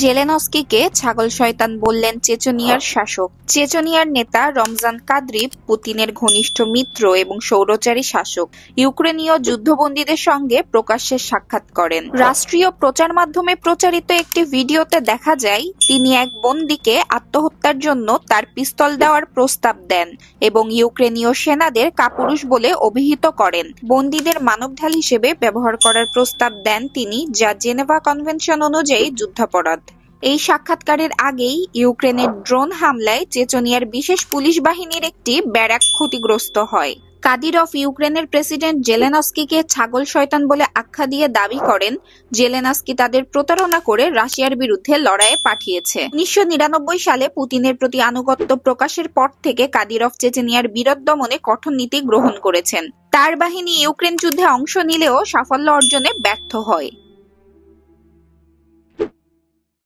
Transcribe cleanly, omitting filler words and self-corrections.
জেলেনস্কিকে ছাগল শয়তান বললেন চেচনিয়ার শাসক। চেচনিয়ার নেতা রমজান কাদরিভ পুতিনের ঘনিষ্ঠ মিত্র এবং স্বৈরাচারী শাসক। ইউক্রেনীয় যুদ্ধবন্দীদের সঙ্গে প্রকাশ্যে সাক্ষাৎ করেন। রাষ্ট্রীয় প্রচার মাধ্যমে প্রচারিত একটি ভিডিওতে দেখা যায় তিনি এক বন্দীকে আত্মহত্যার জন্য তার পিস্তল দেওয়ার প্রস্তাব দেন এবং ইউক্রেনীয় সেনাদের কাপুরুষ বলে অভিহিত করেন। বন্দীদের মানবঢাল হিসেবে ব্যবহার করার প্রস্তাব দেন তিনি, যা জেনেভা কনভেনশন অনুযায়ী যুদ্ধাপরাধ। এই সাক্ষাৎকারের আগেই ইউক্রেনের ড্রোন হামলায় চেচনিয়ার বিশেষ পুলিশ বাহিনীর একটি ব্যারাক ক্ষতিগ্রস্ত হয়। কাদিরভ ইউক্রেনের প্রেসিডেন্ট জেলেনস্কিকে ছাগল শয়তান বলে আখ্যা দিয়ে দাবি করেন জেলেনস্কি তাদের প্রতারণা করে রাশিয়ার বিরুদ্ধে লড়াইয়ে পাঠিয়েছে। 1999 সালে পুতিনের প্রতি আনুগত্য প্রকাশের পর থেকে কাদিরভ চেচনিয়ার বিরোধ দমনে কঠোর নীতি গ্রহণ করেছেন। তার বাহিনী ইউক্রেন যুদ্ধে অংশ নিলেও সাফল্য অর্জনে ব্যর্থ হয়।